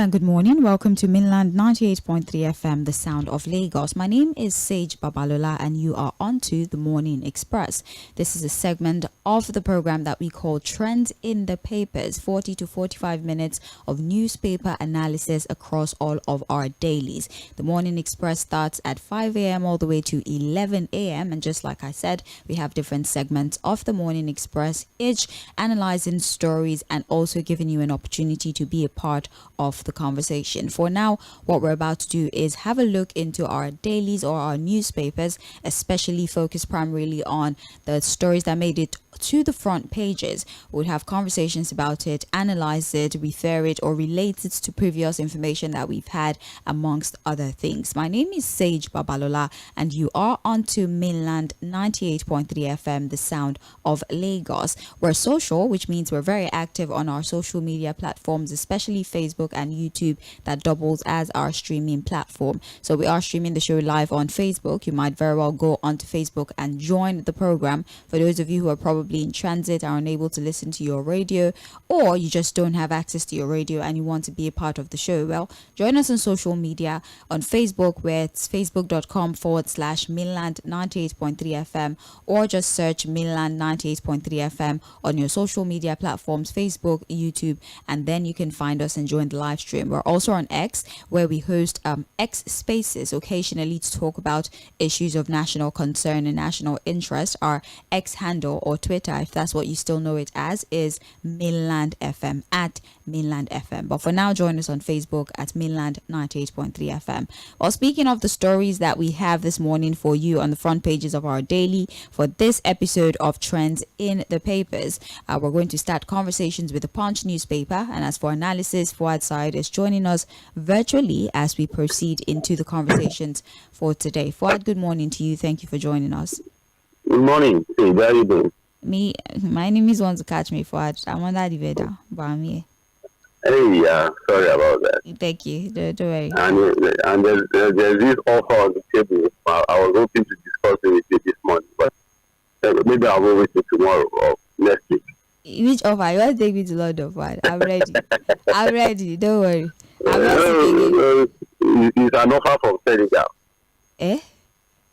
and good morning. Welcome to Mainland 98.3 FM, the sound of Lagos. My name is Sage Babalola and you are onto the Morning Express. This is a segment of the program that we call Trends in the Papers, 40 to 45 minutes of newspaper analysis across all of our dailies. The Morning Express starts at 5 a.m. all the way to 11 a.m. And just like I said, we have different segments of the Morning Express, each analyzing stories and also giving you an opportunity to be a part of the conversation. For now, what we're about to do is have a look into our dailies or our newspapers, especially focused primarily on the stories that made it to the front pages. We'll have conversations about it, analyze it, refer it, or relate it to previous information that we've had, amongst other things. My name is Sage Babalola, and you are onto Mainland 98.3 FM, the sound of Lagos. We're social, which means we're very active on our social media platforms, especially Facebook and YouTube, that doubles as our streaming platform. So we are streaming the show live on Facebook. You might very well go onto Facebook and join the program. For those of you who are probably in transit, are unable to listen to your radio, or you just don't have access to your radio and you want to be a part of the show, well, join us on social media on Facebook, where it's facebook.com/Mainland 98.3 FM, or just search Mainland 98.3 FM on your social media platforms, Facebook, YouTube, and then you can find us and join the live stream. We're also on X, where we host X Spaces occasionally to talk about issues of national concern and national interest. Our X handle, or Twitter, if that's what you still know it as, is Mainland FM, at Mainland FM. But for now, join us on Facebook at Mainland 98.3 FM. Well, speaking of the stories that we have this morning for you on the front pages of our daily for this episode of Trends in the Papers, we're going to start conversations with the Punch newspaper. And as for analysis, Fuad Said is joining us virtually as we proceed into the conversations for today. Fuad, good morning to you. Thank you for joining us. Good morning. Hey, how are you doing? My name is Want to Catch Me, Fuad. I'm under the weather, but I'm here. Hey, sorry about that. Thank you. Don't worry. And there's this offer on the table. I was hoping to discuss it with you this morning, but maybe I'll wait till tomorrow or next week. Which offer? You want to take me to London, Fuad? I'm ready. I'm ready. Don't worry. I'm ready. It's an offer from Senegal. Eh?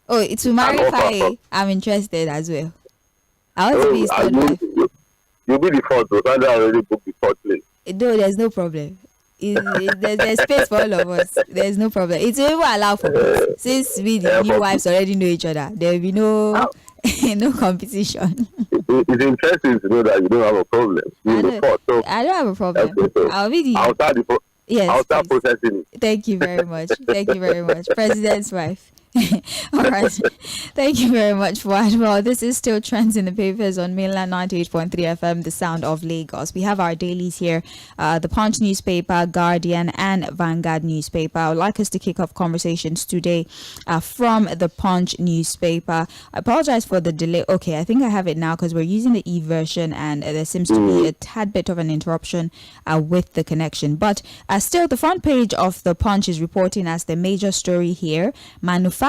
Oh, it's to marry Faye. I'm interested as well. I want to be his third wife. You'll be the fourth, though. Sandra already booked the fourth place. No, there's no problem. There's space for all of us. There's no problem. It's even allowed for both. Since we, the new wives, already know each other, there will be no competition. It's interesting to know that you don't have a problem. I don't have a problem. I'll start processing it. Thank you very much. Thank you very much. President's wife. All right. Thank you very much, Fuad. Well, this is still Trends in the Papers on Mainland 98.3 FM, the sound of Lagos. We have our dailies here, the Punch newspaper, Guardian, and Vanguard newspaper. I would like us to kick off conversations today from the Punch newspaper. I apologize for the delay. Okay, I think I have it now because we're using the e-version and there seems to be a tad bit of an interruption with the connection. But still, the front page of the Punch is reporting as the major story here: manufacturers,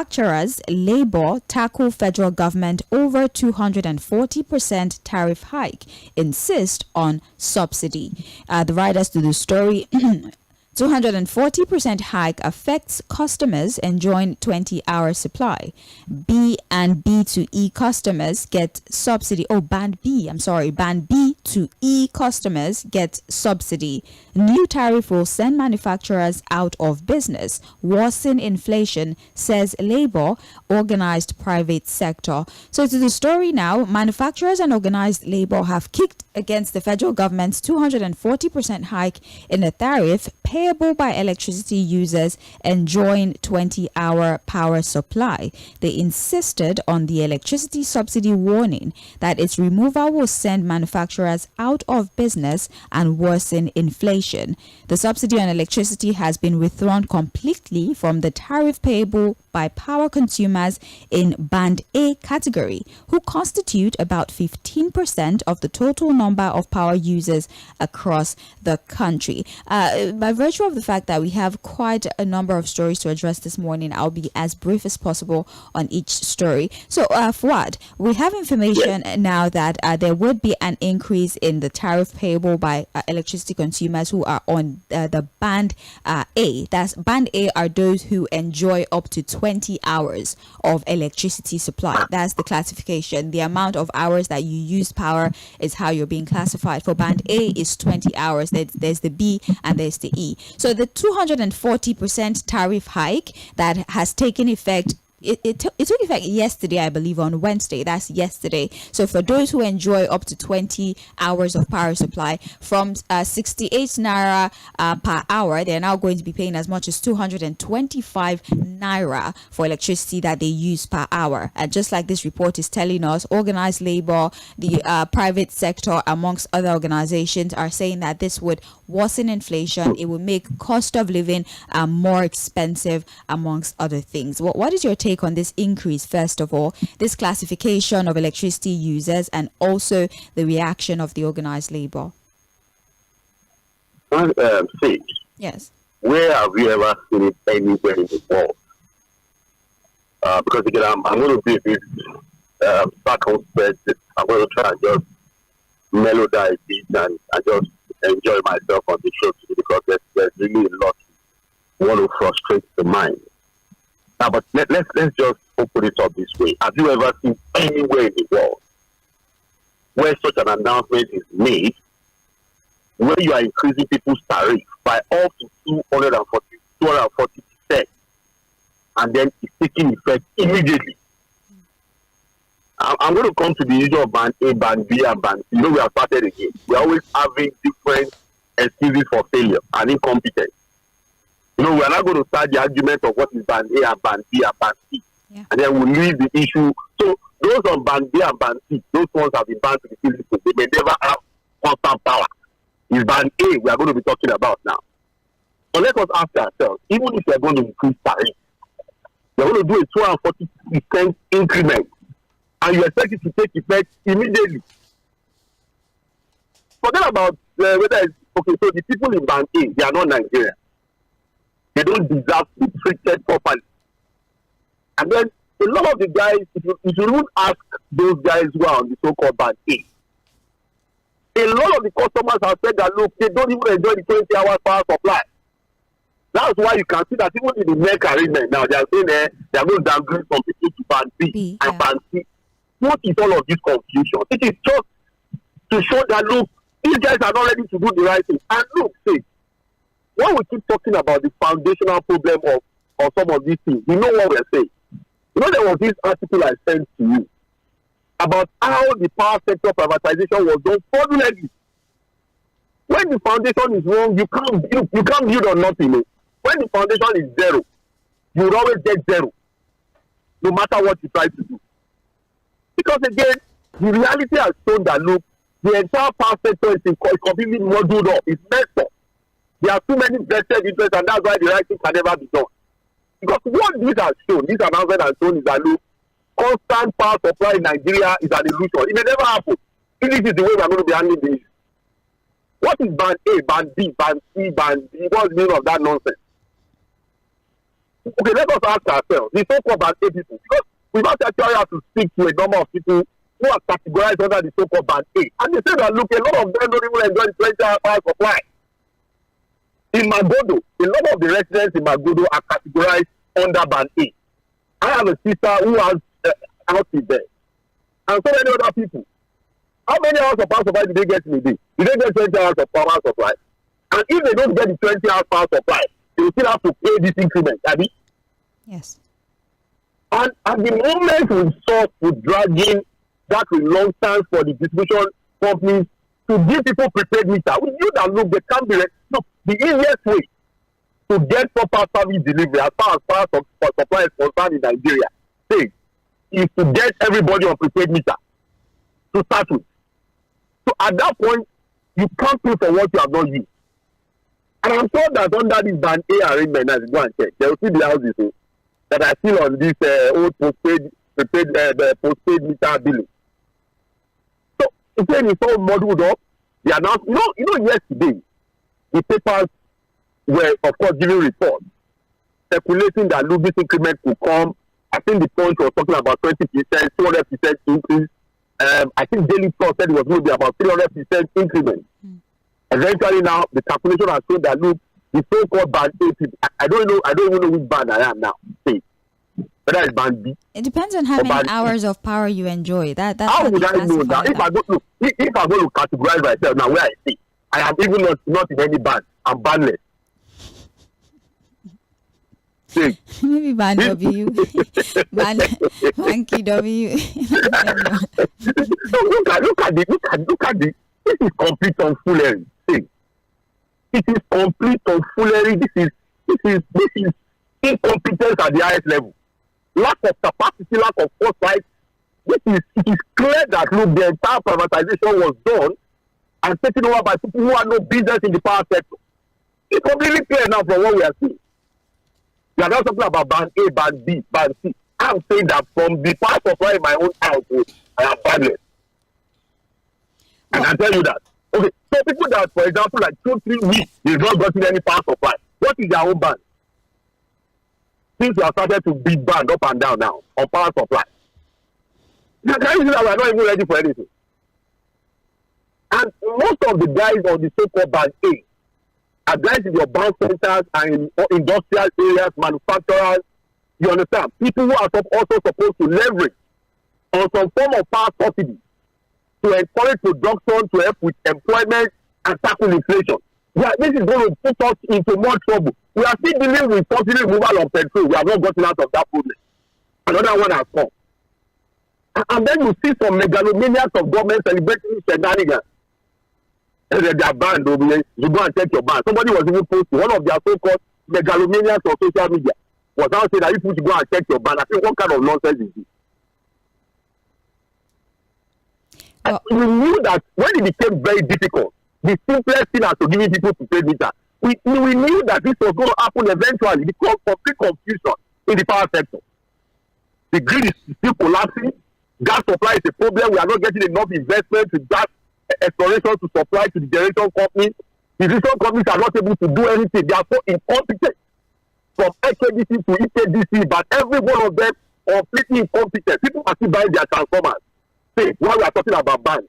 labor tackle federal government over 240% tariff hike, insist on subsidy. The writers to the story 240% hike affects customers enjoying 20-hour supply. B and B to E customers get subsidy. Band B to E customers get subsidy. New tariff will send manufacturers out of business. Worsen inflation, says labor, organized private sector. So to the story now, manufacturers and organized labor have kicked against the federal government's 240% hike in the tariff payable by electricity users enjoying 20-hour power supply. They insisted on the electricity subsidy, warning that its removal will send manufacturers out of business and worsen inflation. The subsidy on electricity has been withdrawn completely from the tariff payable by power consumers in Band A category, who constitute about 15% of the total number of power users across the country. By virtue of the fact that we have quite a number of stories to address this morning, I'll be as brief as possible on each story. So, Fuad, we have information now that there would be an increase in the tariff payable by electricity consumers who are on the band A. That's band A are those who enjoy up to 20 hours of electricity supply. That's the classification. The amount of hours that you use power is how you're being classified. For band A is 20 hours. There's the B and there's the E. So the 240% tariff hike that has taken effect, it took effect yesterday, I believe, on Wednesday. That's yesterday. So for those who enjoy up to 20 hours of power supply, from 68 naira per hour, they're now going to be paying as much as 225 naira for electricity that they use per hour. And just like this report is telling us, organized labor, the private sector, amongst other organizations, are saying that this would worsen inflation. It will make cost of living more expensive, amongst other things. What is your take on this increase, first of all, this classification of electricity users, and also the reaction of the organized labor? Sage, Yes. where have you ever seen it anywhere in the world? Because again, I'm going to be a bit circumspect. I'm going to try and just melodize it and just enjoy myself on the show today, because there's really a lot want to frustrate the mind. Now, but let's just open it up this way. Have you ever seen anywhere in the world where such an announcement is made, where you are increasing people's tariff by up to 240%, and then it's taking effect immediately? I'm going to come to the issue of band A, band B, and band C. We have started again. We're always having different excuses for failure and incompetence. We're not going to start the argument of what is band A and band B and band C. Yeah. And then we'll leave the issue. So those on band B and band C, those ones have been banned to the physical. They may never have constant power. It's band A we are going to be talking about now. So let us ask ourselves, even if you're going to increase tariff, you're going to do a 240% increment, and you expect it to take effect immediately. Forget about whether it's okay. So the people in band A, they are not Nigerian. They don't deserve to be treated properly. And then a lot of the guys, if you even ask those guys who are on the so-called band A, a lot of the customers have said that, look, they don't even enjoy the 20 hours power supply. That's why you can see that even in the neck arrangement now, they are saying they are going to downgrade some people to band B and band C. What is all of this confusion? It is just to show that, look, these guys are not ready to do the right thing. And look, see, when we keep talking about the foundational problem of some of these things, you know what we're saying. There was this article I sent to you about how the power sector privatization was done fraudulently. When the foundation is wrong, you can't build on nothing. When the foundation is zero, you will always get zero, no matter what you try to do. Because again, the reality has shown that, look, the entire power sector is completely muddled up. It's messed up. There are too many vested interests, and that's why the right thing can never be done. Because what this announcement has shown is that, look, constant power supply in Nigeria is an illusion. It may never happen. This is the way we are going to be handling this. What is band A, band B, band C, band D? What's the meaning of that nonsense? Okay, let us ask ourselves, the so-called band A people, because we must actually have to speak to a number of people who are categorized under the so-called band A. And they say that, look, a lot of them don't even enjoy the 20-hour power supply. In Magodo, a lot of the residents in Magodo are categorized under band A. I have a sister who has house in there, and so many other people. How many hours of power supply do they get in a day? Do they get 20 hours of power supply? And if they don't get the 20 hours power supply, they will still have to pay this increment, Abby? Yes. And at the moment we saw with dragging that reluctance for the distribution companies to give people prepaid meter, we knew that, look, they can't be. Look, the easiest way to get proper service delivery as far as power supply is concerned in Nigeria is to get everybody on prepaid meter to start with. So at that point, you can't pay for what you have not used. And I'm sure that under this band A arrangement, as you go and check, there will still be houses that are still on this old postpaid meter billing. So again, it's all muddled up. They announced, yesterday, the papers were, of course, giving reports, speculating that this increment could come. I think the point was talking about 20%, 200% increase. I think Daily Trust said it was going to be about 300% increment. Eventually, now the calculation has shown that look, the so-called band A people, I don't even know which band I am now. See, whether it's band B. It depends on how many hours of power you enjoy. That's how would I know that? If I go look, if I go to categorize myself now, where I see, I am even not in any band. I'm bandless. Maybe band W, Banky W. Look at this. This is complete tomfoolery. See, it is complete tomfoolery. This is incompetence at the highest level. Lack of capacity, lack of foresight. It is clear that look, the entire privatization was done and taken over by people who have no business in the power sector. It's completely clear now from what we are seeing. We are not talking about band A, band B, band C. I'm saying that from the power supply in my own household, I am bandless. And I tell you that. Okay, so people that, for example, like 2-3 weeks, they've not gotten any power supply. What is their own band? Since we have started to beat band up and down now on power supply. Can you see that we are not even ready for anything? And most of the guys on the so-called band A are guys in your bank centers and in industrial areas, manufacturers. You understand? People who are also supposed to leverage on some form of power subsidy to encourage production, to help with employment and tackle inflation. Yeah, this is going to put us into more trouble. We are still dealing with subsidy removal of petrol. We have not gotten out of that problem. Another one has come. And then you see some megalomaniacs of government celebrating shenanigans. And they are banned over here. You go and check your ban. Somebody was even posting, one of their so-called megalomaniacs on social media was now saying that if you should go and check your ban. I think what kind of nonsense is this? Well, we knew that when it became very difficult, the simplest thing as to giving people to pay meter, we knew that this was going to happen eventually because of complete confusion in the power sector. The grid is still collapsing. Gas supply is a problem. We are not getting enough investment with gas exploration to supply to the generation companies. The generation companies are not able to do anything. They are so incompetent. From HKDC to EKDC, but every one of them are completely incompetent. People are still buying their transformers. See, while we are talking about bands,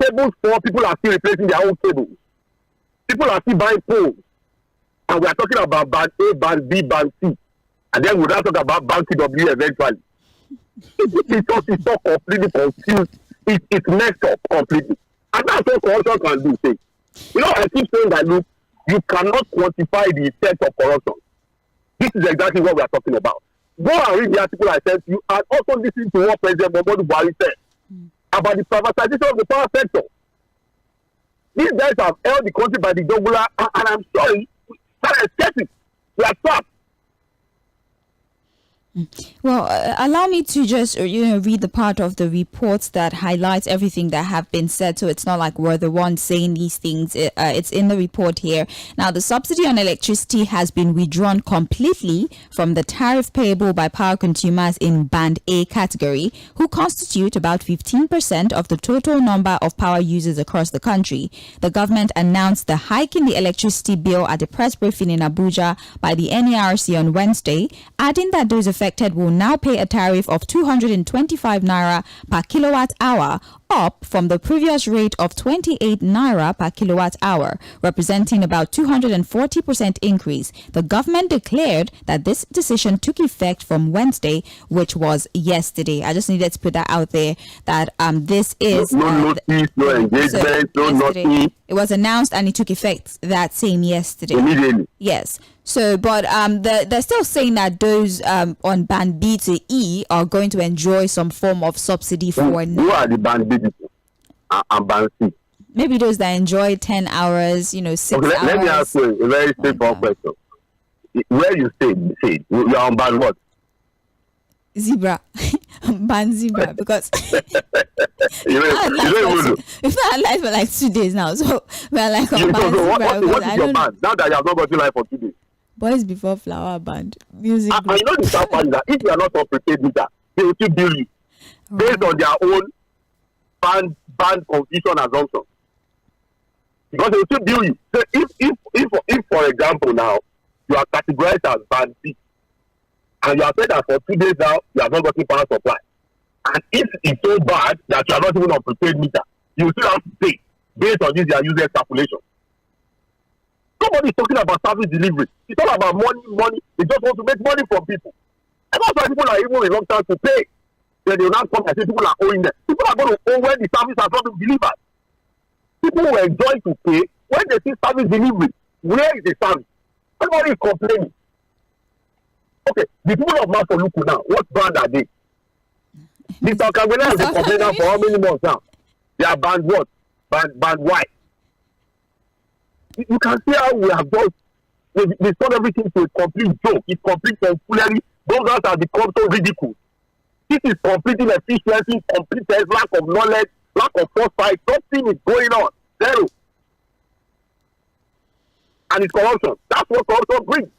cables for people are still replacing their own cables. People are still buying poles. And we are talking about band A, band B, band C. And then we'll now talk about band W eventually. It's so completely confused. It's messed up completely. And that's what corruption can do. Say. You know, I keep saying that, look, you cannot quantify the effect of corruption. This is exactly what we are talking about. Go and read the article I sent you and also listen to what President Muhammadu Buhari said about the privatization of the power sector. These guys have held the country by the jugular, and I'm sorry, we are trapped. Well, allow me to just read the part of the reports that highlights everything that have been said, so it's not like we're the ones saying these things. It's in the report here. Now, the subsidy on electricity has been withdrawn completely from the tariff payable by power consumers in Band A category, who constitute about 15% of the total number of power users across the country. The government announced the hike in the electricity bill at a press briefing in Abuja by the NERC on Wednesday, adding that those affected will now pay a tariff of 225 naira per kilowatt hour, up from the previous rate of 28 naira per kilowatt hour, representing about 240% increase. The government declared that this decision took effect from Wednesday, which was yesterday. I just needed to put that out there, that this is no notice, no engagement, no nothing. It was announced and it took effect that same yesterday. Immediately. Yes. So, but they're still saying that those on band B to E are going to enjoy some form of subsidy for now. Who are the band B and band C? Maybe those that enjoy 10 hours, 6 hours. Let me ask you a very simple question. Where you say you are on band what? Zebra. Band zebra, because you don't even know. We've not had life for like 2 days now, so we're like on band zebra. What is your band? Now that you have not gotten life for 2 days. Boys Before Flower Band. Music. I know the sad part is that if you are not on prepaid meter, they will still bill you based on their own band confusion assumption. because they will still bill you. So if for example now you are categorized as band B, and you are said that for 2 days now you have not gotten power supply, and if it's so bad that you are not even on prepaid meter, you will still have to pay based on this their user calculation. Nobody is talking about service delivery. It's all about money. They just want to make money from people. And that's why people are even reluctant to pay. Then they will not come and say people are owing them. People are going to owe when the service has not been delivered. People will enjoy to pay when they see service delivery. Where is the service? Everybody is complaining. Okay, the people of Masoluku now, what brand are they? Mr. Kagwena has been complaining for how many months now? They are banned what? Banned why? You can see how we have just we turned everything to a complete joke. It's complete tomfoolery. Those guys have become so ridiculous. This is complete inefficiency, complete lack of knowledge, lack of foresight. Something is going on. Zero. And it's corruption. That's what corruption brings.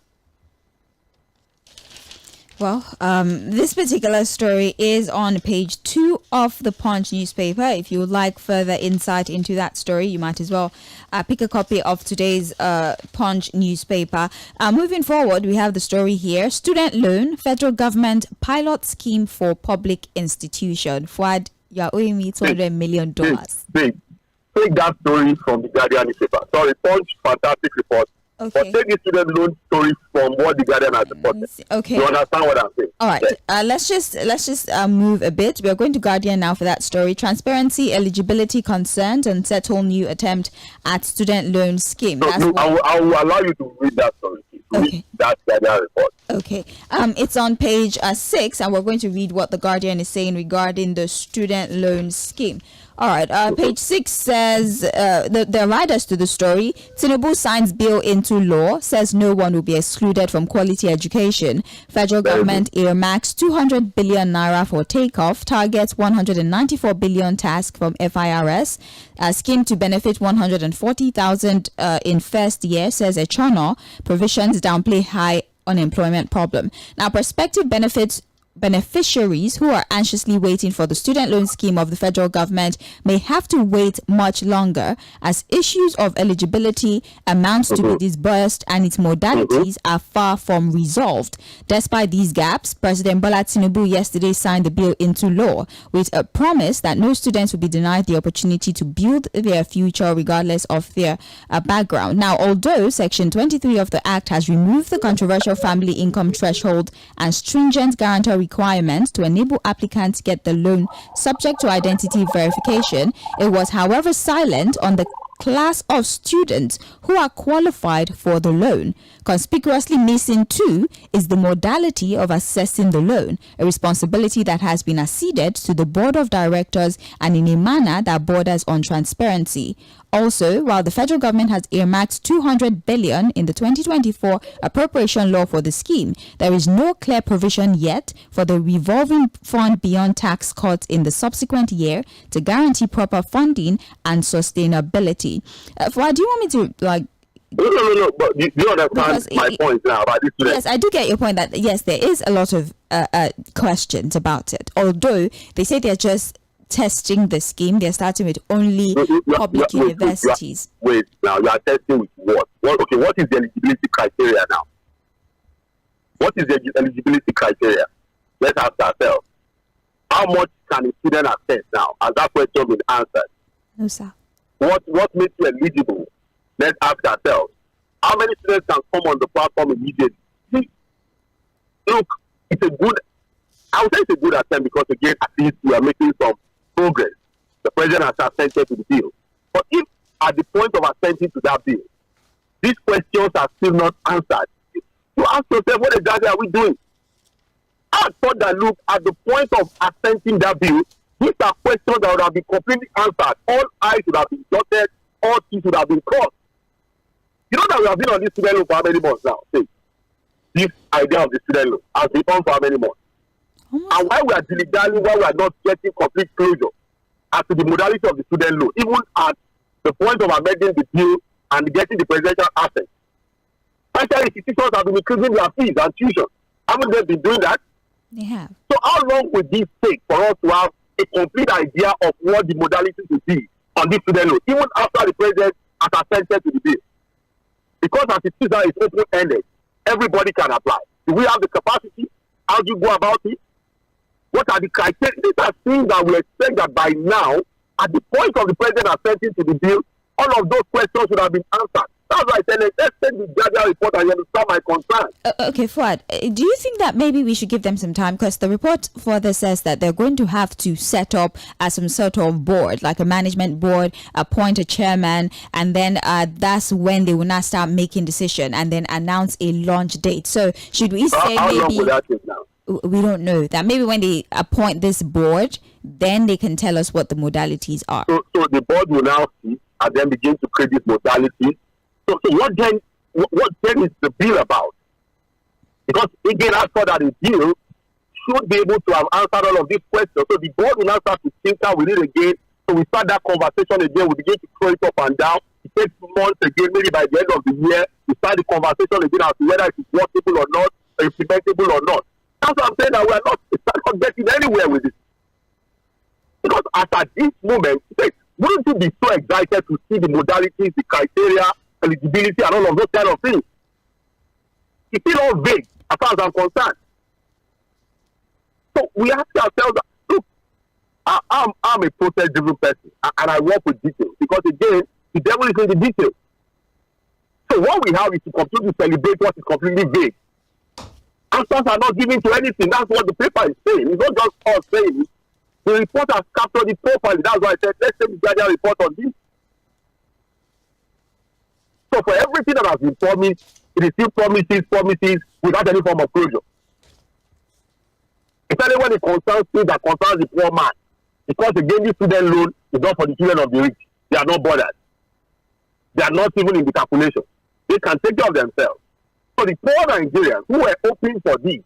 Well, this particular story is on page 2 of the Punch newspaper. If you would like further insight into that story, you might as well pick a copy of today's Punch newspaper. Moving forward, we have the story here. Student loan, federal government pilot scheme for public institution. Fuad, you're owing me $200 million. Take that story from the Guardian newspaper. Sorry, Punch, fantastic report. Okay. But take the student loan story from what the Guardian has reported. Okay. You understand what I'm saying? All right. Let's just move a bit. We are going to Guardian now for that story. Transparency, eligibility concerned, and settle new attempt at student loan scheme. I will allow you to read that story. Okay. That Guardian report. Okay. It's on page 6, and we're going to read what the Guardian is saying regarding the student loan scheme. All right. Page 6 says the writers to the story. Tinubu signs bill into law, says no one will be excluded from quality education. Federal government earmarks 200 billion naira for takeoff. Targets 194 billion task from FIRS. Scheme to benefit 140,000 in first year, says 𝐴Honour. Provisions downplay high unemployment problem. Now, prospective beneficiaries who are anxiously waiting for the student loan scheme of the federal government may have to wait much longer, as issues of eligibility, amounts to be disbursed, and its modalities are far from resolved. Despite these gaps, President Bola Tinubu yesterday signed the bill into law with a promise that no students will be denied the opportunity to build their future regardless of their background. Now, although Section 23 of the Act has removed the controversial family income threshold and stringent guarantor requirements to enable applicants to get the loan subject to identity verification, it was, however, silent on the class of students who are qualified for the loan. Conspicuously missing too is the modality of assessing the loan, a responsibility that has been acceded to the board of directors and in a manner that borders on transparency. Also, while the federal government has earmarked 200 billion in the 2024 appropriation law for the scheme, there is no clear provision yet for the revolving fund beyond tax cuts in the subsequent year to guarantee proper funding and sustainability. Why do you want me to No. But do you understand my point now about this? Yes, I do get your point that yes, there is a lot of questions about it. Although they say they're just testing the scheme, they're starting with only public universities. Wait, now you are testing with what? Okay, what is the eligibility criteria now? What is the eligibility criteria? Let's ask ourselves. How much can a student access now? Has that question been answered? No, sir. What makes you eligible? Let's ask ourselves. How many students can come on the platform immediately? Look, I would say it's a good attempt because, again, at least we are making some progress. The president has assented to the bill. But if at the point of assenting to that bill, these questions are still not answered, you ask yourself, what exactly are we doing? I thought that, look, at the point of assenting that bill, these are questions that would have been completely answered. All I's would have been dotted, all T's would have been crossed. You know that we have been on this student loan for how many months now? See, this idea of the student loan has been on for how many months? And why we are dilly-dallying, why we are not getting complete closure as to the modality of the student loan, even at the point of amending the bill and getting the presidential assets. Tertiary institutions have been increasing their fees and tuition. Haven't they been doing that? They have. So how long will this take for us to have a complete idea of what the modalities will be on this student loan, even after the president has assented to the bill. Because as it is now, it's open-ended. Everybody can apply. Do we have the capacity? How do you go about it? What are the criteria? These are things that we expect that by now, at the point of the president assenting to the bill, all of those questions should have been answered. That's why I said, let's take the gradual report and you understand my concern. Okay, Fuad, do you think that maybe we should give them some time? Because the report further says that they're going to have to set up some sort of board, like a management board, appoint a chairman, and then that's when they will not start making decision and then announce a launch date. So should we say how maybe... long will that take now? We don't know. That maybe when they appoint this board, then they can tell us what the modalities are. So the board will now see and then begin to create these modalities. So what then is the bill about? Because again, as for that, the bill should be able to have answered all of these questions. So the board will now start to tinker with it again. So we start that conversation again. We begin to throw it up and down. It takes months again. Maybe by the end of the year, we start the conversation again as to whether it is workable or not, or implementable or not. That's what I'm saying, that we are not getting anywhere with it. Because at this moment, wouldn't you be so excited to see the modalities, the criteria, eligibility, and all of those kind of things? It's still all vague as far as I'm concerned. So we ask ourselves that, look, I'm a process-driven person, and I work with details. Because again, the devil is in the details. So what we have is to completely celebrate what is completely vague. Answers are not given to anything. That's what the paper is saying. It's not just us saying it. The report has captured it properly. That's why I said, let's take the gradual report on this. So for everything that has been promised, it is still promises without any form of closure. Especially when it concerns things that concerns the poor man. Because again, this student loan is not for the children of the rich. They are not bothered. They are not even in the calculation. They can take care of themselves. So the poor Nigerians who were hoping for this,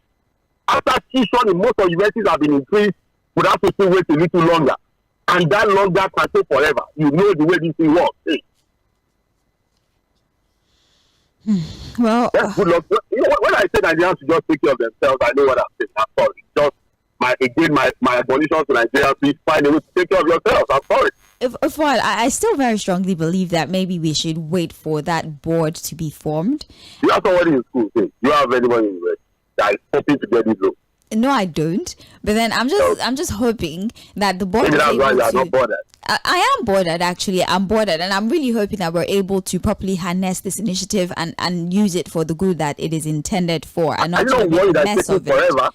after tuition in most of universities have been increased, would have to still wait a little longer. And that longer can take forever. You know the way this thing works. Hey. Well, that's good luck. You know, when I say Nigerians should just take care of themselves, I know what I'm saying. I'm sorry. Just my admonition to Nigerians, please find a way to take care of yourselves. I'm sorry. I still very strongly believe that maybe we should wait for that board to be formed. You have somebody in school, say, you have anyone in the that is hoping to get this loan. No, I don't. But then I'm just hoping that the board. Maybe that's why you are not bothered. I am bothered, actually. I'm bothered, and I'm really hoping that we're able to properly harness this initiative and use it for the good that it is intended for, and not to make a mess of it. Forever.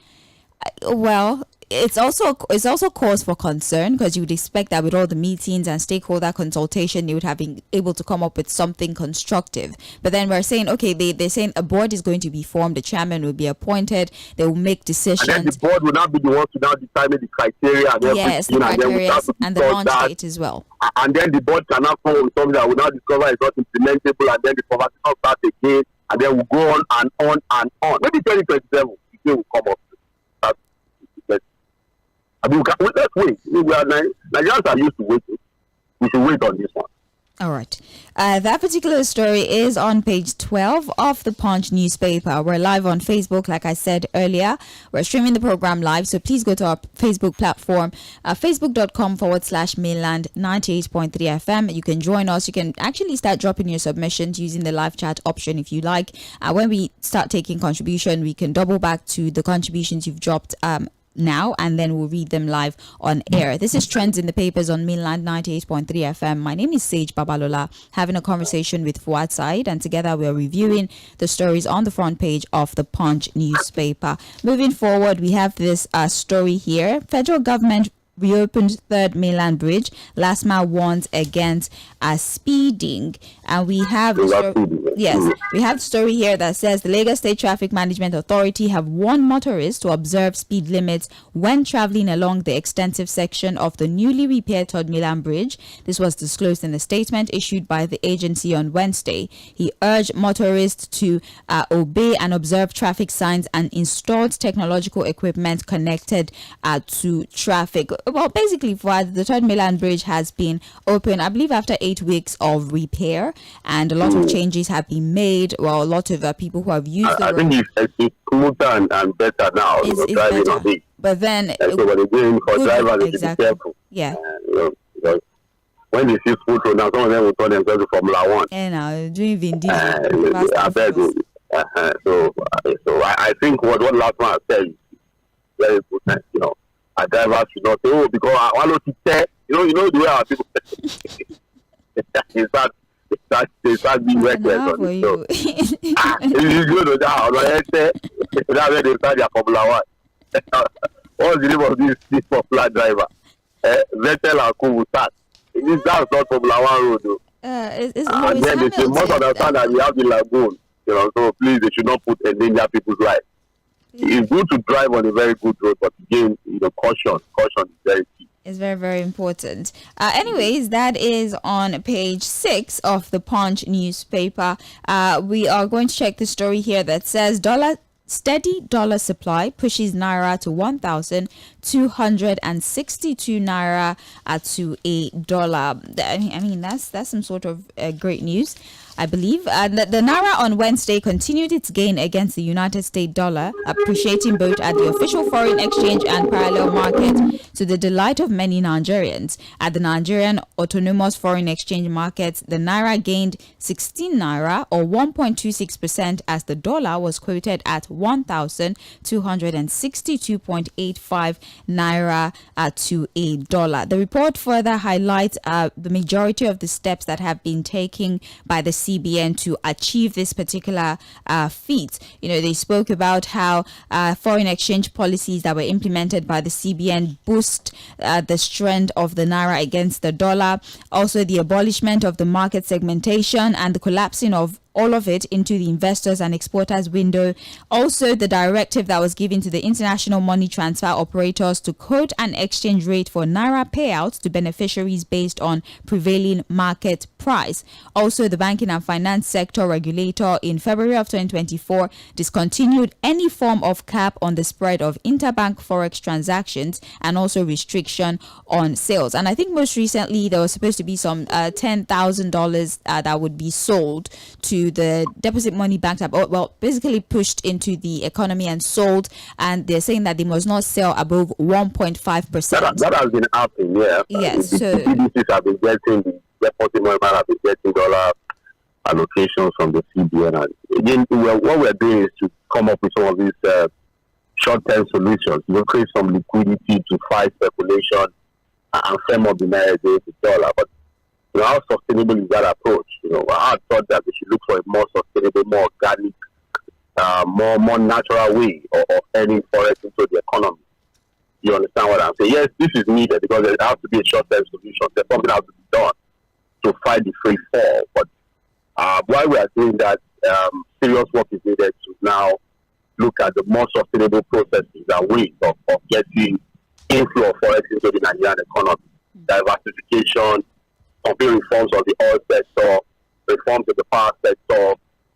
Well, it's also cause for concern, because you would expect that with all the meetings and stakeholder consultation, you would have been able to come up with something constructive. But then we're saying, okay, they're saying a board is going to be formed, the chairman will be appointed, they will make decisions. And then the board will not be the ones to now determine the criteria and everything. Yes, the criteria and the launch date as well. And then the board cannot come with something that will now discover is not implementable, and then the conversation starts again, and then we'll go on and on and on. Maybe 2027, the will come up. I mean, let's wait. Nigerians are used to waiting. We should wait on this one. All right. That particular story is on page 12 of the Punch newspaper. We're live on Facebook, like I said earlier. We're streaming the program live, so please go to our Facebook platform, facebook.com/mainland 98.3 FM. You can join us. You can actually start dropping your submissions using the live chat option if you like. When we start taking contribution, we can double back to the contributions you've dropped now, and then we'll read them live on air. This is Trends in the Papers on Mainland 98.3 FM. My name is Sage Babalola, having a conversation with Fuad Said, and together we are reviewing the stories on the front page of the Punch newspaper. Moving forward, we have this story here. Federal government reopened third mainland bridge. Last mile warns against speeding, and we have we have the story here that says the Lagos State Traffic Management Authority have warned motorists to observe speed limits when traveling along the extensive section of the newly repaired third mainland bridge. This was disclosed in a statement issued by the agency on Wednesday. He urged motorists to obey and observe traffic signs and installed technological equipment connected to traffic. Well, basically, for the third mainland bridge has been open, I believe, after 8 weeks of repair, and a lot of changes have been made. Well, a lot of people who have used the road. I think it's smoother and better now. It's better. But then, for drivers, exactly. Be careful. Yeah. Because when they see photo now, some of them will turn themselves to Formula One. And doing Vin Diesel. I beg you. So I think what last man said is very important. You know, our drivers should not say, oh, because I want to tell. You know the way our people they start being reckless on it. So, it's good to that. That's where they start their Formula One. What's the name of this popular driver? Vettel and Co will start. That's not Formula One road, though. It's and then they must understand that we have the lagoon. You know, so please, they should not put endanger people's lives. It's good to drive on a very good road, but again, caution is very key. It's very, very important. Anyways, that is on page 6 of the Punch newspaper. We are going to check the story here that says steady dollar supply pushes naira to 1,262 naira to a dollar. I mean, that's some sort of great news, I believe. The naira on Wednesday continued its gain against the United States dollar, appreciating both at the official foreign exchange and parallel market, to the delight of many Nigerians. At the Nigerian autonomous foreign exchange markets, the naira gained 16 naira or 1.26% as the dollar was quoted at 1,262.85 naira to a dollar. The report further highlights the majority of the steps that have been taken by the CBN to achieve this particular feat. You know, they spoke about how foreign exchange policies that were implemented by the CBN boost the strength of the naira against the dollar. Also, the abolishment of the market segmentation and the collapsing of all of it into the investors and exporters window. Also, the directive that was given to the international money transfer operators to quote an exchange rate for naira payouts to beneficiaries based on prevailing market price. Also, the banking and finance sector regulator in February of 2024 discontinued any form of cap on the spread of interbank forex transactions and also restriction on sales. And I think most recently there was supposed to be some $10,000 that would be sold to the deposit money banks, basically pushed into the economy and sold, and they're saying that they must not sell above 1.5%. That has been happening, yeah. Yes, the CBDCs have been getting, the deposit money banks have been getting dollar allocations from the CBN. And again, what we're doing is to come up with some of these short-term solutions. Create some liquidity to fight speculation and firm up the naira against the dollar. But how sustainable is that approach? I thought that we should look for a more sustainable, more organic, more natural way of earning forex into the economy. You understand what I'm saying? Yes, this is needed because there has to be a short-term solution. There's something has to be done to fight the free fall. But while we are doing that, serious work is needed to now look at the more sustainable processes and ways of getting inflow of forex into the Nigerian economy. Diversification, complete reforms of the oil sector, reforms of the power sector,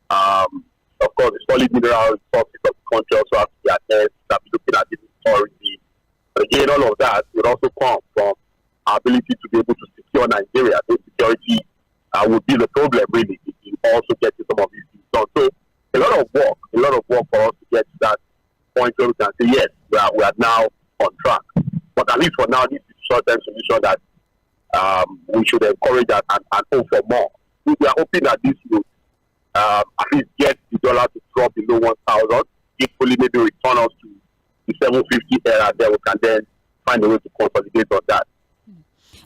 of course, the solid mineral resources of the country also have to be addressed. We have to be looking at the authority. But again, all of that will also come from our ability to be able to secure Nigeria. So security would be the problem, really, if you also get to some of these things done. So a lot of work for us to get to that point where we can say, yes, we are now on track. But at least for now, this is a short-term solution that we should encourage that and hope for more. We are hoping that this will at least get the dollar to drop below 1,000, equally maybe return us to the 750 era, then we can then find a way to consolidate on that.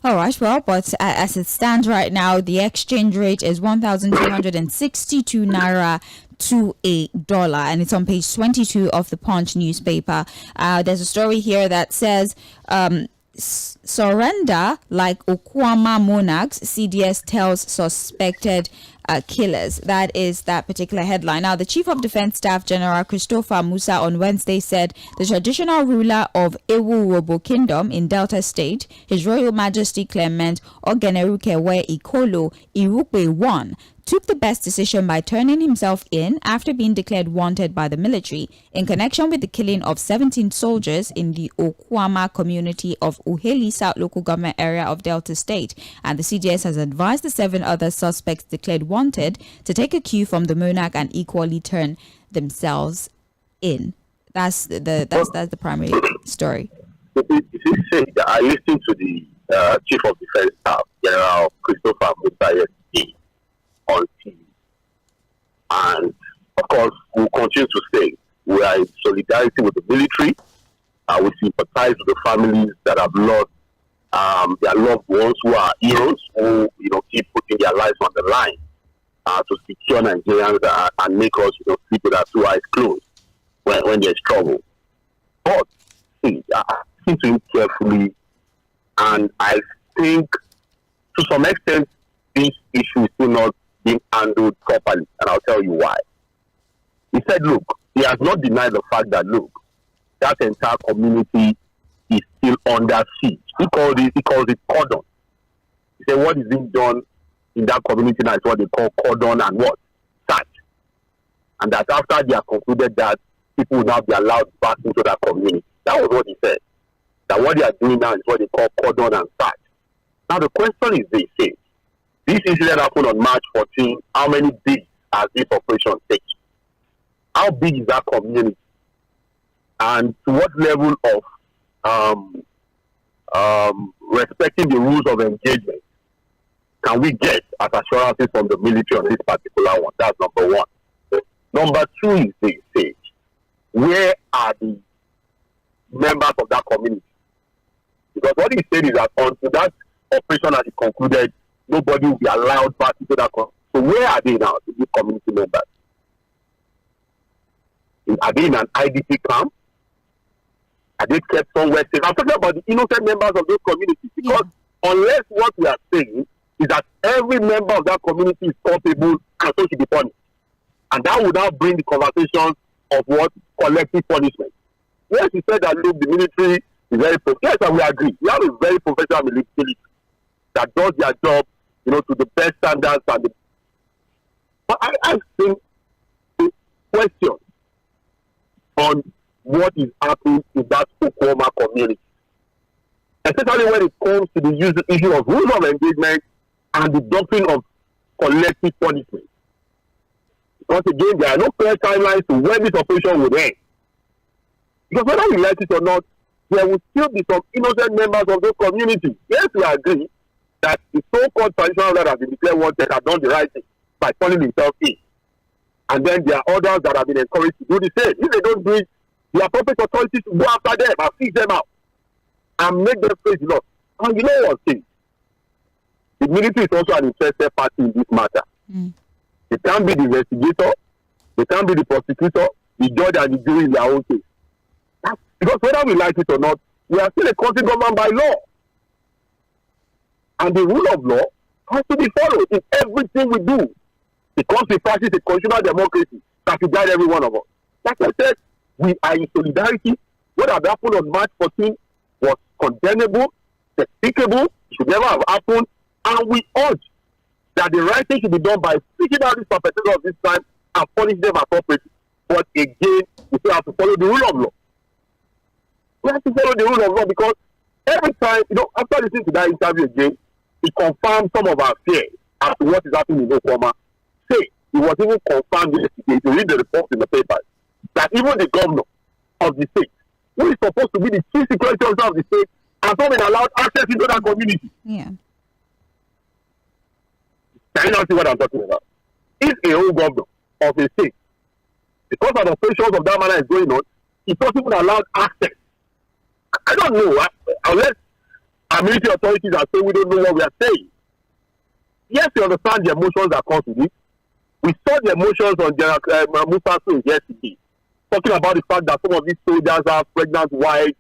All right, well, but as it stands right now, the exchange rate is 1,262 naira to a dollar, and it's on page 22 of the Punch newspaper. There's a story here that says surrender like Okwama monarchs, CDS tells suspected killers. That is that particular headline. Now, the Chief of Defense Staff General Christopher Musa on Wednesday said the traditional ruler of Ewu Kingdom in Delta State, His Royal Majesty Clement Ogenerukewe Ikolo Irukwe I, took the best decision by turning himself in after being declared wanted by the military in connection with the killing of 17 soldiers in the Okwama community of Uheli South Local Government Area of Delta State. And the CDS has advised the 7 other suspects declared wanted to take a cue from the monarch and equally turn themselves in. That's the primary story. I listened to the Chief of Defense Staff, General Christopher Musa, on TV. And of course, we'll continue to say we are in solidarity with the military. We sympathize with the families that have lost their loved ones who are heroes, who keep putting their lives on the line to secure Nigerians and make us sleep with our two eyes closed when there's trouble. But see, I listen to him carefully, and I think to some extent this issue is still not being handled properly, and I'll tell you why. He said, look, he has not denied the fact that, look, that entire community is still under siege. He calls it cordon. He said what is being done in that community now is what they call cordon and what? Search. And that after they have concluded that, people will now be allowed back into that community. That was what he said. That what they are doing now is what they call cordon and search. Now the question is this incident happened on March 14. How many days has this operation taken? How big is that community? And to what level of respecting the rules of engagement can we get as assurances from the military on this particular one? That's number one. Number two is this: where are the members of that community? Because what he said is that until that operation has concluded, nobody will be allowed back into that community. So where are they now, the community members? Are they in an IDP camp? Are they kept somewhere safe? I'm talking about the innocent members of those communities. Because unless what we are saying is that every member of that community is culpable and so should be punished. And that would now bring the conversation of what? Collective punishment. Yes, he said that, look, the military is very professional. Yes, and we agree. We have a very professional military that does their job, to the best standards. But I think the question on what is happening in that Oklahoma community, especially when it comes to the issue of rules of engagement and the doctrine of collective punishment. Because again, there are no clear timelines to when this operation will end. Because whether we like it or not, there will still be some innocent members of those communities. Yes, we agree that the so-called traditional leaders have been declared wanted have done the right thing by turning themselves in. And then there are others that have been encouraged to do the same. If they don't do it, the appropriate authorities will go after them and fix them out and make them face the law. And you know what thing? The military is also an interested party in this matter. They can't be the investigator, they can't be the prosecutor, the judge and the jury in their own case. Because whether we like it or not, we are still a country governed by law. And the rule of law has to be followed in everything we do. Because we practice a constitutional democracy that should guide every one of us. Like I said, we are in solidarity. What had happened on March 14 was condemnable, despicable, should never have happened, and we urge that the right thing should be done by seeking out this perpetrator of this crime and punish them appropriately. But again, we still have to follow the rule of law. We have to follow the rule of law because every time, after listening to that interview again, it confirmed some of our fears as to what is happening in Oklahoma. Say, it was even confirmed yesterday, if you read the reports in the papers, that even the governor of the state, who is supposed to be the chief security officer of the state, has not been allowed access into that community. Yeah. Can you not see what I'm talking about? If a whole governor of a state, because of the operations of that manner is going on, is not even allowed access. I don't know, unless our military authorities are saying we don't know what we are saying. Yes, we understand the emotions that come to this. We saw the emotions on General Musa yesterday, talking about the fact that some of these soldiers have pregnant wives,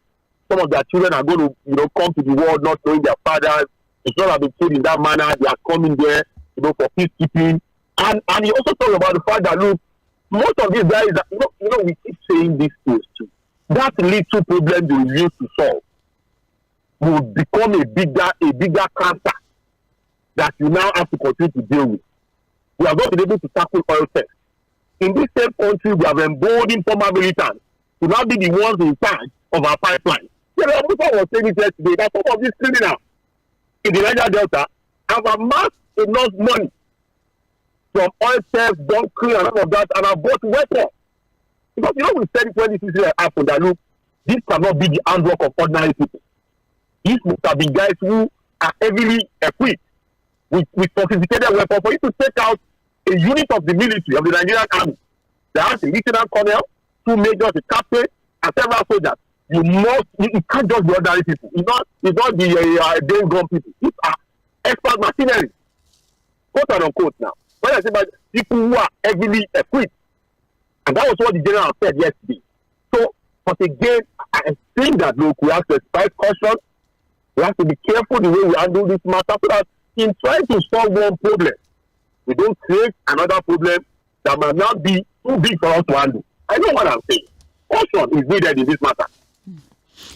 some of their children are going to, come to the world not knowing their fathers. It's not have been killed in that manner. They are coming there, for peacekeeping. And he also talked about the fact that, look, most of these guys, we keep saying these things too. That little problem they used to solve will become a bigger cancer that you now have to continue to deal with. We have not been able to tackle oil theft. In this same country, we have emboldened former militants to now be the ones in charge of our pipeline. Musa was saying it yesterday that some of these criminals in the Niger Delta have amassed enough money from oil theft, bunkering, and all of that, and have bought weapons. Because we said it when this incident happened that, look, this cannot be the handwork of ordinary people. These must have been guys who are heavily equipped with sophisticated weapons. For you to take out a unit of the military, of the Nigerian army, that has a lieutenant colonel, 2 majors, a captain, and several soldiers, you can't just be ordinary people. It's not the Dane gun people. These are expert machinery, quote and unquote now. When I say about people who are heavily equipped, and that was what the general said yesterday. So, but again, I think that look, we have to exercise caution. We have to be careful the way we handle this matter, so that in trying to solve one problem, we don't create another problem that might not be too big for us to handle. I know what I'm saying. Caution is needed in this matter.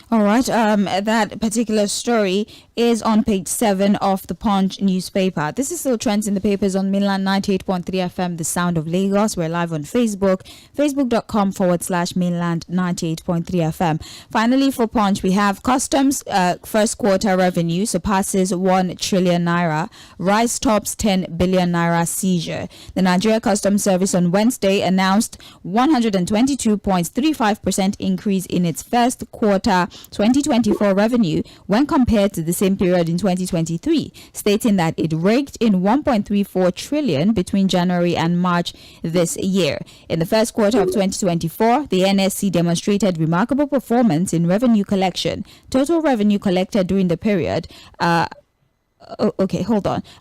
All right. That particular story is on page 7 of the Punch newspaper. This is still trends in the papers on Mainland 98.3 FM, The Sound of Lagos. We're live on Facebook, facebook.com/Mainland 98.3 FM. Finally, for Punch, we have customs first quarter revenue surpasses 1 trillion naira. Rice tops 10 billion naira seizure. The Nigeria Customs Service on Wednesday announced 122.35% increase in its first quarter 2024 revenue when compared to the same period in 2023, stating that it raked in 1.34 trillion between January and March this year. In the first quarter of 2024, the NSC demonstrated remarkable performance in revenue collection. Total revenue collected during the period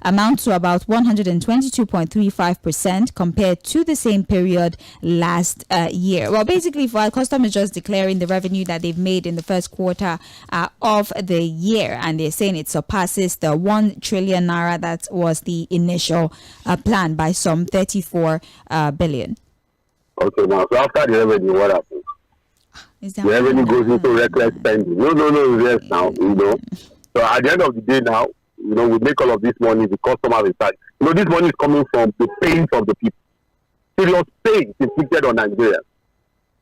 amount to about 122.35% compared to the same period last year. Well, basically, for our customers just declaring the revenue that they've made in the first quarter of the year, and they're saying it surpasses the 1 trillion naira that was the initial plan by some 34 billion. Okay, now, so after the revenue, what happens? The revenue goes into reckless spending. No, yes, now, So at the end of the day now, we make all of this money, the customer will start. This money is coming from the pains of the people. Serious pains inflicted on Nigeria.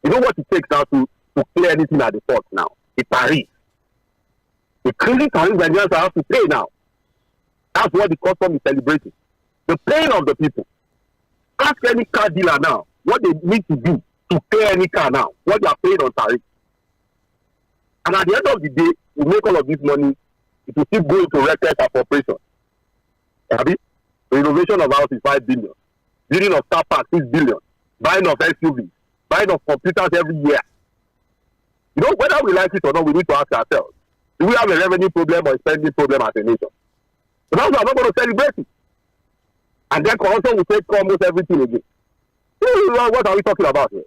You know what it takes now to clear anything at the port now? The tariff. The crazy tariff Nigerians have to pay now. That's what the customer is celebrating. The pain of the people. Ask any car dealer now what they need to do to clear any car now, what they are paying on tariff. And at the end of the day, we make all of this money. It will keep going to reckless appropriation. The renovation of houses 5 billion, building of car parks 6 billion, buying of SUVs, buying of computers every year. Whether we like it or not, we need to ask ourselves: do we have a revenue problem or a spending problem as a nation? So now we are not going to celebrate it, and then corruption will take almost everything again. What are we talking about here?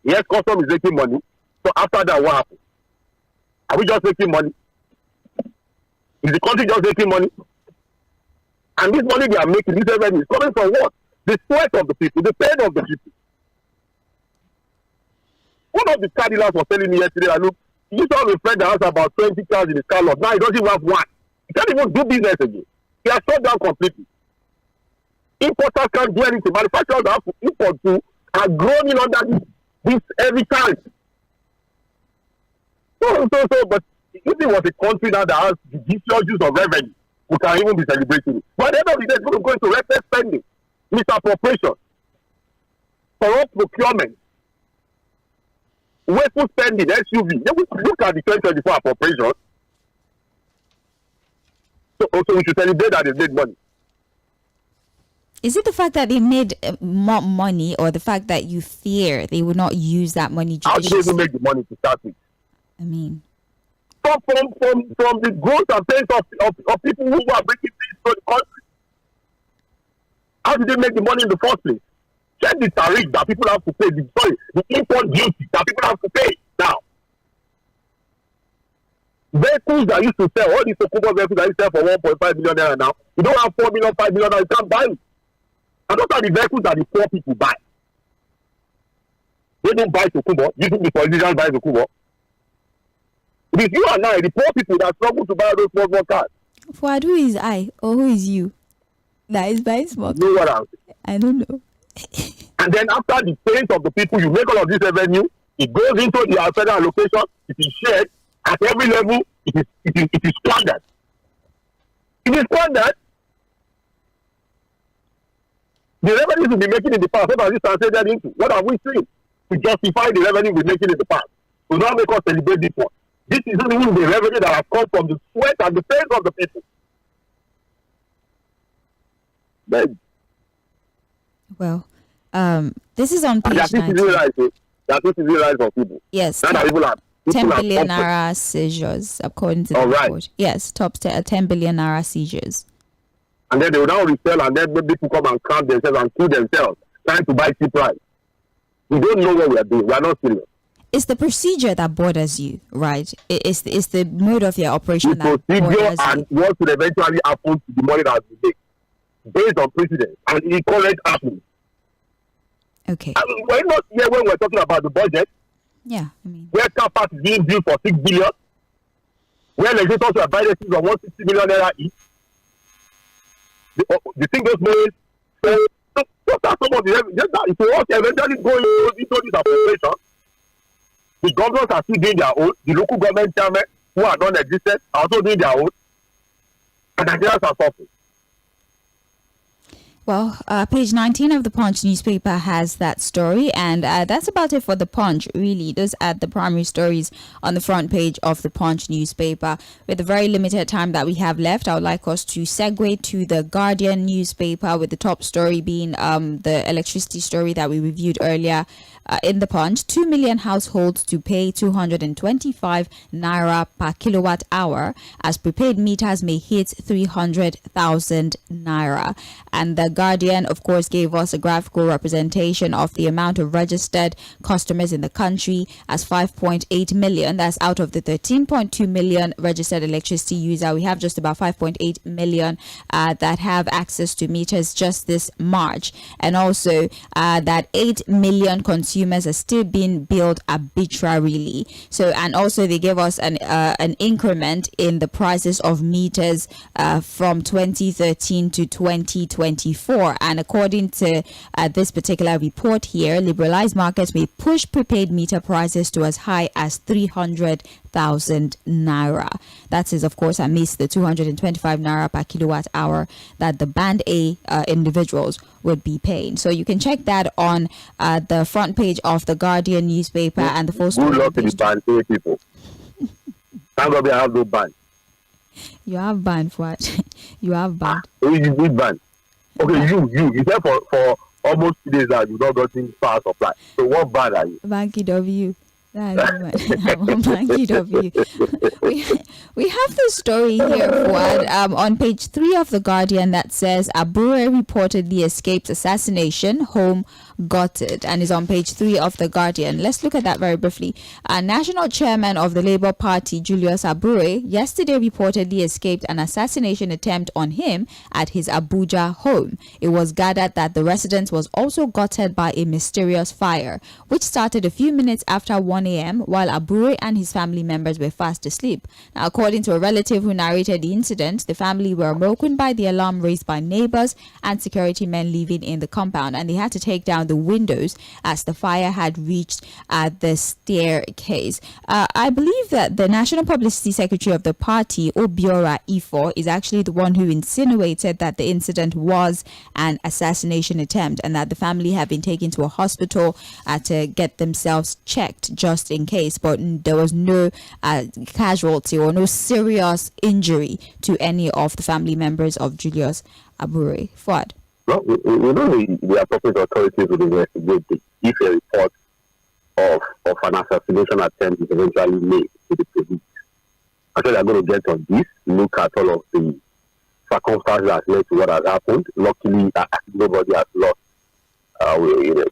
Yes, custom is making money. So after that, what happens? Are we just making money? Is the country just making money? And this money they are making, this revenue is coming from what? The sweat of the people, the pain of the people. One of the car dealers was telling me yesterday that, look, he used to have a friend that has about 20 cars in his car lot. Now he doesn't even have one. He can't even do business again. He has shut down completely. Importers can't do anything. Manufacturers that have to import to are groaning under this every time. But if it was a country now that has judicious use of revenue, we can even be celebrating it. But at the end of the day, it's going to go into reckless spending, misappropriation, corrupt procurement, wasteful spending, SUV. Look at the 2024 appropriation. So also we should celebrate that they made money. Is it the fact that they made more money, or the fact that you fear they will not use that money judiciously? How did they even make the money to start with? I mean, from the growth and pains of people who are bringing things to the country. How did they make the money in the first place? Check the tariff that people have to pay. The import duty that people have to pay now. Vehicles that used to sell, all these Okumba vehicles that used to sell for 1.5 million naira now, you don't have 4 million, 5 million naira, you can't buy it. And those are the vehicles that the poor people buy. They don't buy Okumba. You think the politicians buy Okumba? It is you and I, the poor people, that struggle to buy those small cars. Fuad, who is I or who is you that is buying small cars? You know what I'm saying? I don't know. And then after the pains of the people, you make all of this revenue, it goes into the federal allocation, it is shared at every level, it is squandered. It is squandered. The revenue we've been making in the past, what are we translated into? What have we seen to justify the revenue we're making in the past? So now make us celebrate this one. This is not even the revenue that has come from the sweat and the pain of the people. But, Well, this is on page that 19. That is realized for people. Yes. Now that people are 10 billion naira seizures, according to the report. Yes, top 10 billion naira seizures. And then they will now resell, and then people come and count themselves and kill themselves, trying to buy cheap price. We don't know what we are doing. We are not serious. It's the procedure that bothers you, right? It's the mode of your operation the that bothers procedure and you. what will eventually happen to the money that has been made based on precedent and it current happening. Okay. I mean, we're not here when we're talking about the budget. Yeah, I mean, Where car park is being built for 6 billion, where legislators were buying things of 160 million naira each. The thing goes money. So that's some of the just that if you want to eventually go into this appropriation, the governors are still doing their own. The local government chairmen who are non-existent are also doing their own, and Nigerians are suffering. well, page 19 of the Punch newspaper has that story, and that's about it for the Punch, really. Those are the primary stories on the front page of the Punch newspaper. With the very limited time that we have left, I would like us to segue to the Guardian newspaper, with the top story being the electricity story that we reviewed earlier in the Punch. 2 million households to pay 225 naira per kilowatt hour as prepaid meters may hit 300,000 naira. And the Guardian, of course, gave us a graphical representation of the amount of registered customers in the country as 5.8 million. That's out of the 13.2 million registered electricity user. We have just about 5.8 million that have access to meters just this March. And also that 8 million consumers are still being billed arbitrarily. So, and also they gave us an increment in the prices of meters from 2013 to 2024. And according to this particular report here, liberalized markets may push prepaid meter prices to as high as 300,000 naira. That is, of course, amidst the 225 naira per kilowatt hour that the Band A individuals would be paying. So you can check that on the front page of the Guardian newspaper and the full story. Good luck to the Band A people. Thank God I have no band. You have band, what? You have band. You need band. Okay, you said for almost 2 days now you've not gotten power supply. So what band are you? Banky W. Banky W. We have the story here, Fuad, on page 3 of the Guardian that says Abure reportedly escapes assassination, home gutted, and is on page 3 of the Guardian. Let's look at that very briefly. National chairman of the Labour Party, Julius Abure, yesterday reportedly escaped an assassination attempt on him at his Abuja home. It was gathered that the residence was also gutted by a mysterious fire, which started a few minutes after 1 a.m. while Abure and his family members were fast asleep. Now, according to a relative who narrated the incident, the family were awoken by the alarm raised by neighbors and security men living in the compound, and they had to take down the windows as the fire had reached the staircase. I believe that the National Publicity Secretary of the party, Obiora Ifo, is actually the one who insinuated that the incident was an assassination attempt and that the family have been taken to a hospital to get themselves checked just in case, but there was no casualty or no serious injury to any of the family members of Julius Abure. Fuad. No, we know the appropriate authorities will investigate if a report of an assassination attempt is eventually made to the police. I said I'm going to get on this, look at all of the circumstances that led to what has happened. Luckily, nobody has lost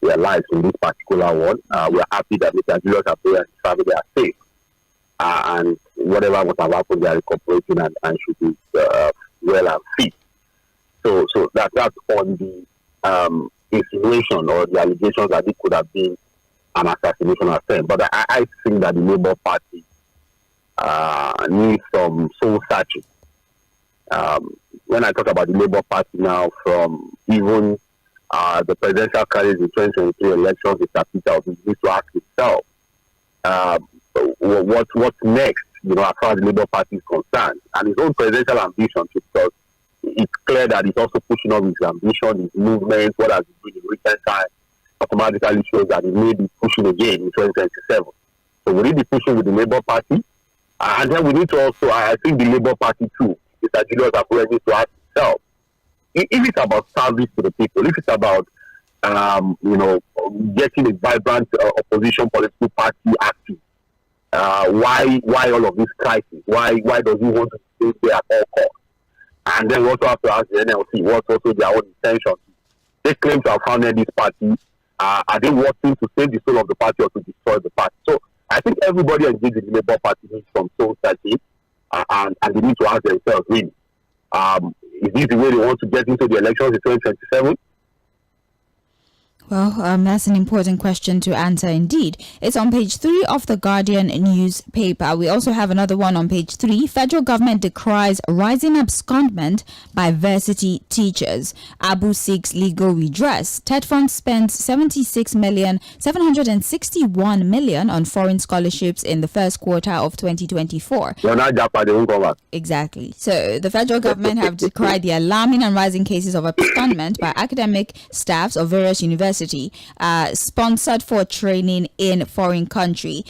their lives in this particular one. We are happy that Mr. Julius Abure and his family are safe. And whatever would have happened, they are recuperating and should be well and fit. So that's on the insinuation or the allegations that it could have been an assassination attempt. But I think that the Labour Party needs some soul searching. When I talk about the Labour Party now, from even the presidential candidates in 2023 elections, Mr. Peter Obi needs to ask himself what's next, as far as the Labour Party is concerned, and his own presidential ambition, because it's clear that he's also pushing on his ambition, his movement, what has been doing in recent time, automatically shows that he may be pushing again in 2027. So will he be pushing with the Labour Party And then we need to also, I think the Labour Party too, Mr. Julius Akure needs to ask himself, if it's about service to the people, if it's about getting a vibrant opposition political party active, why all of this crisis? Why does he want to stay there at all costs? And then we also have to ask the NLC what's also their own intention. They claim to have founded this party. Are they working to save the soul of the party or to destroy the party? So I think everybody engaged in the Labour Party needs some soul searching, and they need to ask themselves, really, is this the way they want to get into the elections in 2027? Well, that's an important question to answer indeed. It's on page 3 of the Guardian newspaper. We also have another one on page 3. Federal government decries rising abscondment by varsity teachers. Abu seeks legal redress. TED Fund spends 76,761 million on foreign scholarships in the first quarter of 2024. Exactly. So the federal government have decried the alarming and rising cases of abscondment by academic staffs of various universities sponsored for training in foreign country,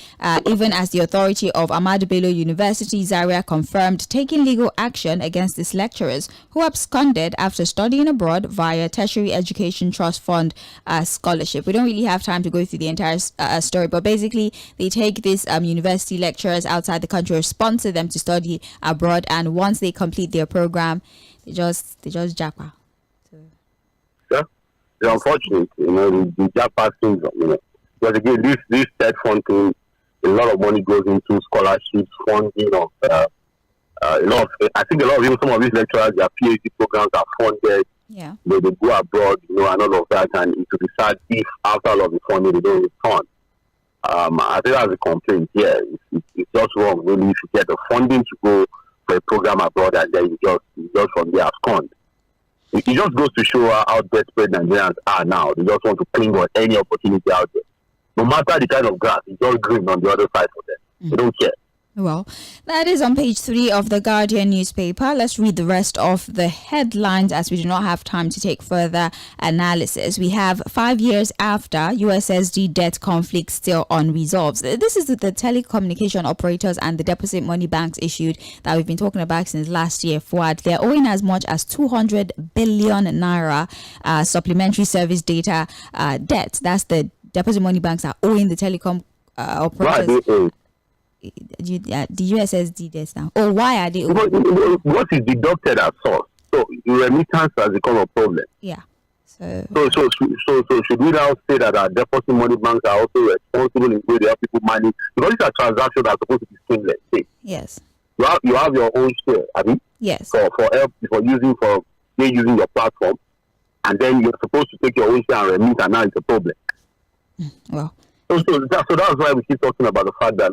even as the authority of Ahmadu Bello University Zaria confirmed taking legal action against these lecturers who absconded after studying abroad via Tertiary Education Trust Fund scholarship. We don't really have time to go through the entire story, but basically they take these university lecturers outside the country or sponsor them to study abroad, and once they complete their program, they just japa. It's unfortunate, the Japan syndrome, because again, this TED fund thing, a lot of money goes into scholarships, funding of I think a lot of some of these lecturers, their PhD programs are funded. Yeah. They go abroad, and all of that, and to decide if after all of the funding they don't return. I think that's a complaint. Yeah, it's just wrong. Really, if you get the funding to go for a program abroad and then you just from there abscond. It just goes to show how desperate Nigerians are now. They just want to cling on any opportunity out there. No matter the kind of grass, it's just green on the other side for them. They don't care. Well, that is on page 3 of the Guardian newspaper. Let's read the rest of the headlines as we do not have time to take further analysis. We have 5 years after USSD debt conflict still unresolved. This is the telecommunication operators and the deposit money banks issued that we've been talking about since last year. Fuad, they're owing as much as 200 billion naira supplementary service data debt. That's the deposit money banks are owing the telecom operators. Right. The USSD debt now. Or why are they? What is deducted as source? So remittance has become a problem. Yeah. So should we now say that our deposit money banks are also responsible in the way they help people manage? Because these are transactions that are supposed to be seamless. Yes. You have your own share, I mean. Yes. For help using your platform, and then you're supposed to take your own share and remit, and now it's a problem. Well. So that's why we keep talking about the fact that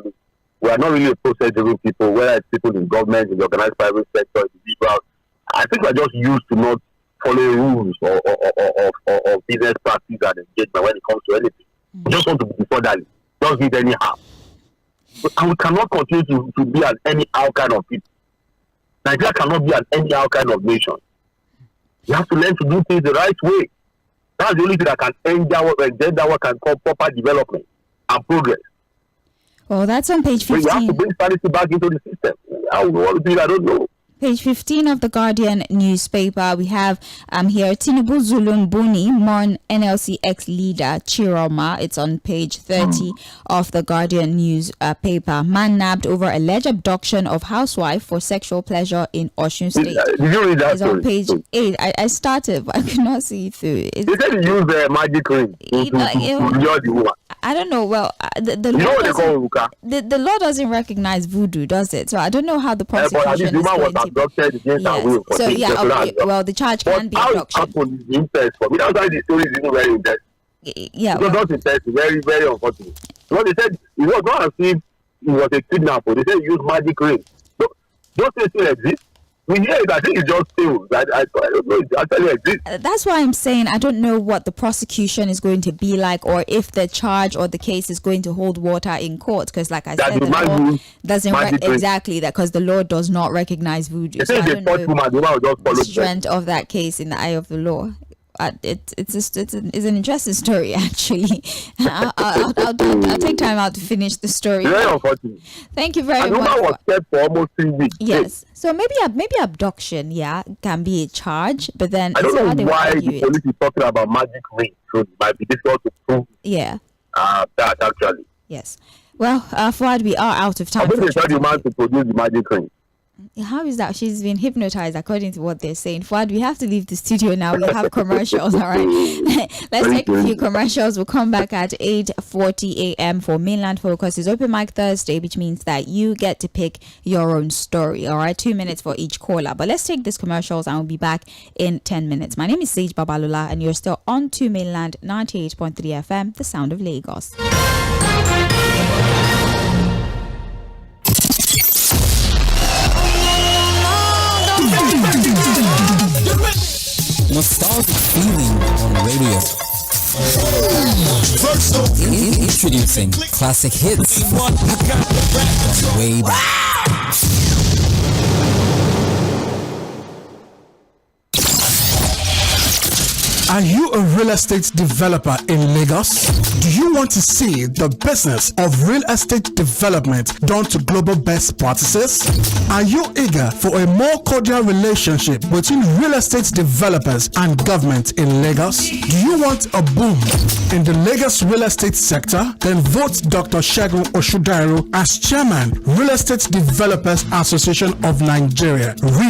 we are not really a process-driven people, whether it's people in government, in the organized private sector, individuals. I think we're just used to not following rules or business practice and engagement when it comes to anything. We just want to be disorderly, just do it anyhow. And we cannot continue to be an anyhow kind of people. Nigeria cannot be an anyhow kind of nation. You have to learn to do things the right way. That's the only thing that can engender what can call proper development and progress. Well, that's on page 15. We have to bring sanity back into the system. How we want to do it, I don't know. Page 15 of the Guardian newspaper, we have here Tinubu Zulum Buni, Mon NLC ex-leader Chiroma. It's on page 30 of the Guardian newspaper. Man nabbed over alleged abduction of housewife for sexual pleasure in Osun State. Did you read that? It's on page 8. I started, but I could not see it through. They said he used the magic ring to lure the woman. I don't know. Well, the law doesn't recognize voodoo, does it? So I don't know how the prosecution is going to abducted against her will. So well, the charge can be abduction. How it happened is intense for me. That's why the story is very intense. Yeah, it was not intense, very, very unfortunate. Because they said it was not as if he was a kidnapper. They said he used magic ring. So those things still exist. We hear it, I think it's just sales. I don't know, it actually exists. That's why I'm saying I don't know what the prosecution is going to be like, or if the charge or the case is going to hold water in court. Because, like I said, the law doesn't exactly that, because the law does not recognize voodoo. So I don't know the strength of that case in the eye of the law. it's an interesting story actually. I'll take time out to finish the story. Very unfortunate. Thank you very and much. The woman was kept for almost 3 weeks. Yes. So maybe abduction, can be a charge, but then I don't know why the police is talking about magic ring, so it might be difficult to prove. Yeah. That actually. Yes. Well, Fuad, we are out of time. I'm going to tell the man to produce the magic ring. How is that? She's been hypnotized according to what they're saying. Fuad, we have to leave the studio now. We have commercials, all right? Let's take a few commercials. We'll come back at 8:40 a.m. for Mainland Focus. It's Open Mic Thursday, which means that you get to pick your own story, all right? 2 minutes for each caller. But let's take these commercials and we'll be back in 10 minutes. My name is Sage Babalola and you're still on to Mainland 98.3 FM, the sound of Lagos. Nostalgic feeling on radio. Introducing classic hits from way back. Are you a real estate developer in Lagos? Do you want to see the business of real estate development done to global best practices? Are you eager for a more cordial relationship between real estate developers and government in Lagos? Do you want a boom in the Lagos real estate sector? Then vote Dr. Segun Oshudairu as Chairman, Real Estate Developers Association of Nigeria.